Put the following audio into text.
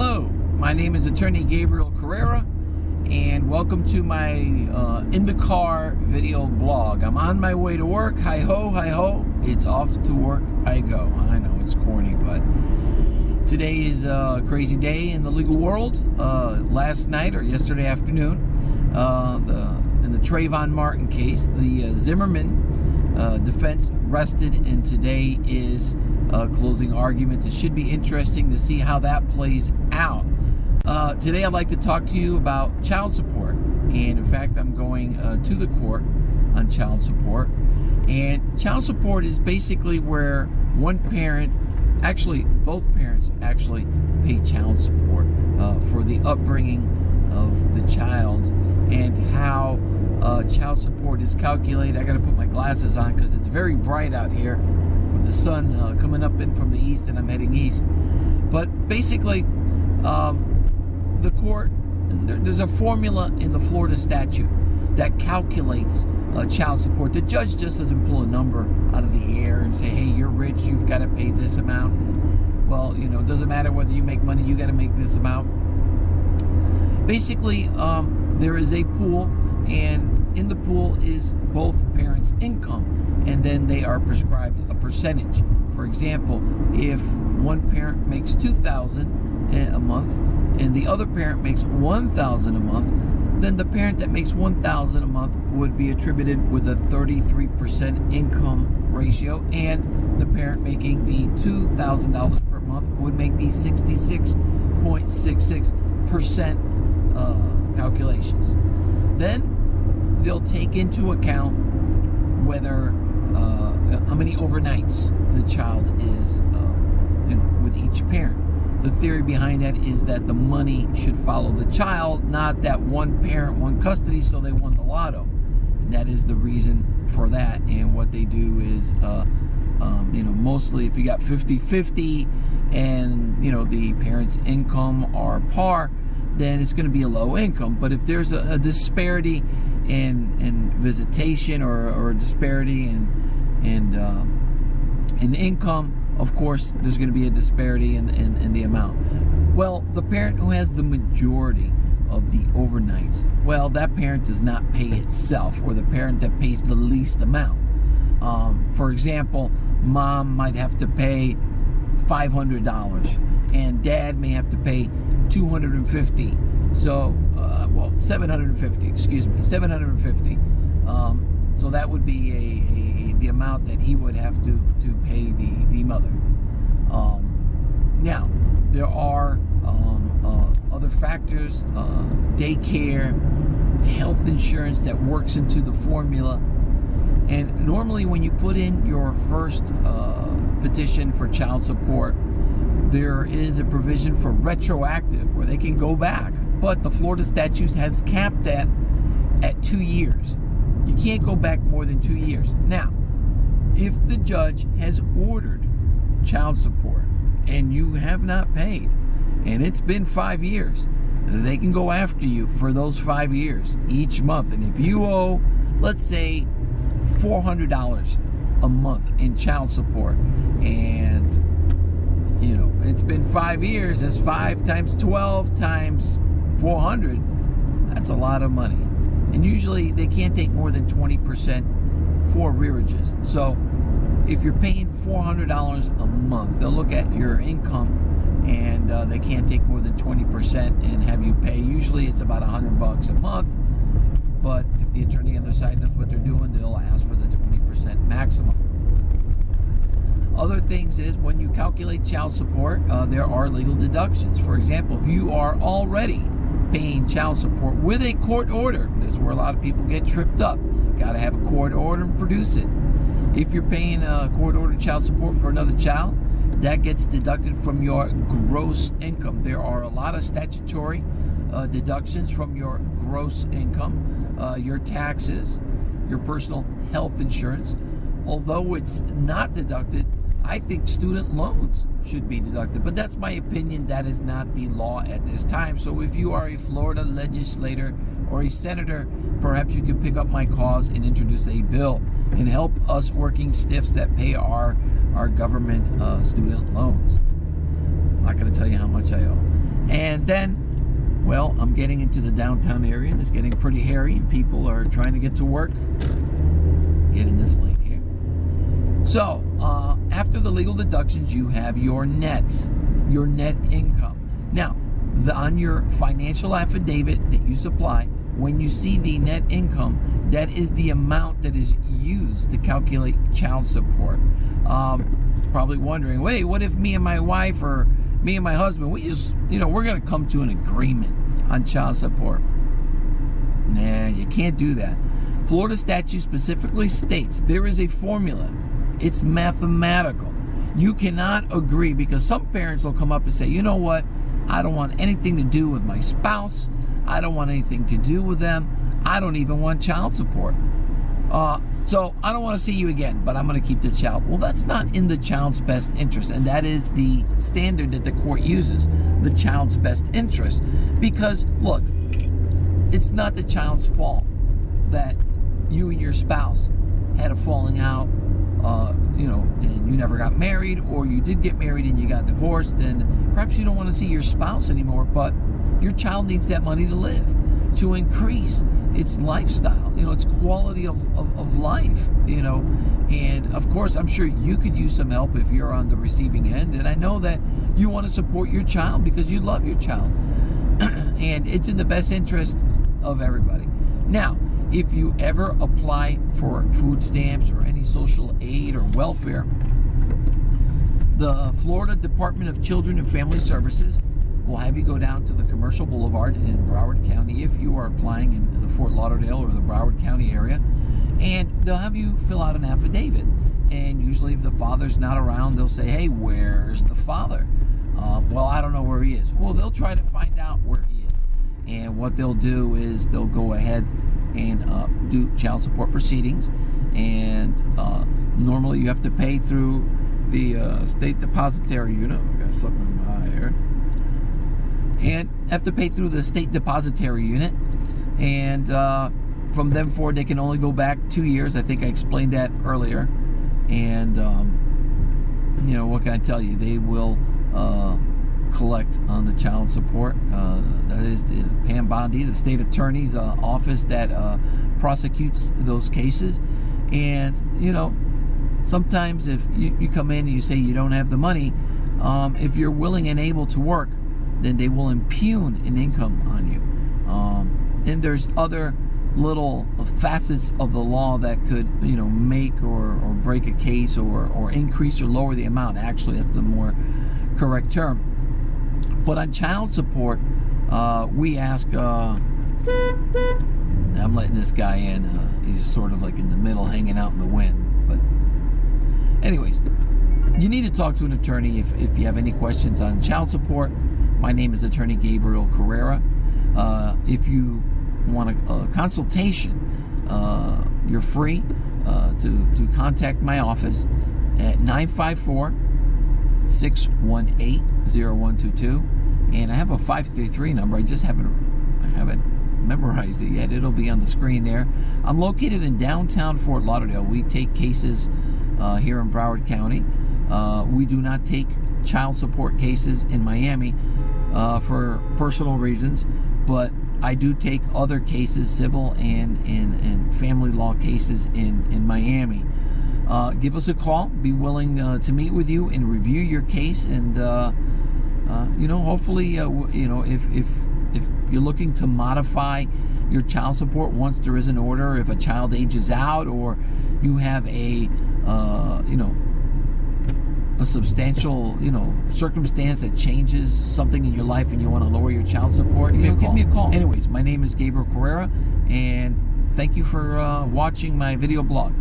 Hello, my name is attorney Gabriel Carrera, and welcome to my in the car video blog. I'm on my way to work. Hi ho, hi ho. It's off to work I go. I know it's corny, but today is a crazy day in the legal world. Last night or yesterday afternoon, in the Trayvon Martin case, the Zimmerman defense rested, and today is closing arguments. It should be interesting to see how that plays out. Today I'd like to talk to you about child support, and in fact I'm going to the court on child support. And child support is basically where one parent, actually both parents actually pay child support for the upbringing of the child, and how child support is calculated. I gotta put my glasses on because it's very bright out here with the sun coming up in from the east, and I'm heading east. But basically, the court, there's a formula in the Florida statute that calculates child support. The judge just doesn't pull a number out of the air and say, hey, you're rich, you've got to pay this amount. And, well, you know, it doesn't matter whether you make money, you got to make this amount. Basically, there is a pool, and in the pool is both parents' income, and then they are prescribed a percentage. For example, if one parent makes $2,000 a month and the other parent makes $1,000 a month, then the parent that makes $1,000 a month would be attributed with a 33% income ratio, and the parent making the $2,000 per month would make the 66.66% calculations. Then they'll take into account whether how many overnights the child is with each parent. The theory behind that is that the money should follow the child, not that one parent, one custody, so they won the lotto. And that is the reason for that. And what they do is, mostly if you got 50-50 and, the parents' income are par, then it's going to be a low income. But if there's a disparity in visitation or a disparity in income, of course, there's going to be a disparity in the amount. Well, the parent who has the majority of the overnights, well, that parent does not pay itself, or the parent that pays the least amount. For example, mom might have to pay $500, and dad may have to pay $250. So, $750. Excuse me, $750. So that would be the amount that he would have to pay the mother. Now, there are other factors, daycare, health insurance that works into the formula. And normally when you put in your first petition for child support, there is a provision for retroactive where they can go back. But the Florida statute has capped that at 2 years. You can't go back more than 2 years. Now, if the judge has ordered child support and you have not paid, and it's been 5 years, they can go after you for those 5 years each month. And if you owe, let's say, $400 a month in child support, and it's been 5 years, that's 5 times 12 times 400, that's a lot of money. And usually they can't take more than 20% for rearages. So if you're paying $400 a month, they'll look at your income, and they can't take more than 20% and have you pay. Usually it's about $100 a month, but if the attorney on their side knows what they're doing, they'll ask for the 20% maximum. Other things is, when you calculate child support, there are legal deductions. For example, if you are already paying child support with a court order, this is where a lot of people get tripped up. You got to have a court order and produce it. If you're paying court order child support for another child, that gets deducted from your gross income. There are a lot of statutory deductions from your gross income, your taxes, your personal health insurance. Although it's not deducted, I think student loans should be deducted, but that's my opinion. That is not the law at this time. So if you are a Florida legislator or a senator, perhaps you can pick up my cause and introduce a bill and help us working stiffs that pay our government student loans. I'm not going to tell you how much I owe. And then, well, I'm getting into the downtown area, and it's getting pretty hairy, and people are trying to get to work. Get in this lane here. So, after the legal deductions, you have your net income. Now, on your financial affidavit that you supply, when you see the net income, that is the amount that is used to calculate child support. Probably wondering, wait, what if me and my wife or me and my husband, we just, we're going to come to an agreement on child support? Nah, you can't do that. Florida statute specifically states there is a formula. It's mathematical. You cannot agree, because some parents will come up and say, you know what? I don't want anything to do with my spouse. I don't want anything to do with them. I don't even want child support. So I don't want to see you again, but I'm going to keep the child. Well, that's not in the child's best interest, and that is the standard that the court uses, the child's best interest. Because, look, it's not the child's fault that you and your spouse had a falling out, and you never got married, or you did get married and you got divorced, and perhaps you don't want to see your spouse anymore, but your child needs that money to live, to increase its lifestyle, its quality of life, and of course, I'm sure you could use some help if you're on the receiving end, and I know that you want to support your child because you love your child, and it's in the best interest of everybody. Now, if you ever apply for food stamps or any social aid or welfare, the Florida Department of Children and Family Services will have you go down to the Commercial Boulevard in Broward County if you are applying in the Fort Lauderdale or the Broward County area, and they'll have you fill out an affidavit. And usually if the father's not around, they'll say, hey, where's the father? Well, I don't know where he is. Well, they'll try to find out where he is. And what they'll do is they'll go ahead and do child support proceedings. And normally you have to pay through the state depository unit. I got something in my eye here. And have to pay through the state depository unit. And from them forward, they can only go back 2 years. I think I explained that earlier. And, what can I tell you? They will collect on the child support. That is the Pam Bondi, the state attorney's office that prosecutes those cases. And, sometimes if you come in and you say you don't have the money, if you're willing and able to work, then they will impugn an income on you. And there's other little facets of the law that could, make or break a case or increase or lower the amount. Actually, that's the more correct term. But on child support, we ask, I'm letting this guy in. He's sort of like in the middle, hanging out in the wind. But anyways, you need to talk to an attorney if you have any questions on child support. My name is Attorney Gabriel Carrera. If you want a consultation, you're free to contact my office at 954-618-0122. And I have a 533 number. I haven't memorized it yet. It'll be on the screen there. I'm located in downtown Fort Lauderdale. We take cases here in Broward County. We do not take child support cases in Miami for personal reasons, but I do take other cases, civil and family law cases in Miami. Give us a call. Be willing to meet with you and review your case, and hopefully, if you're looking to modify your child support once there is an order, if a child ages out, or you have a substantial, circumstance that changes something in your life and you want to lower your child support, give me a call. Anyways, my name is Gabriel Carrera, and thank you for watching my video blog.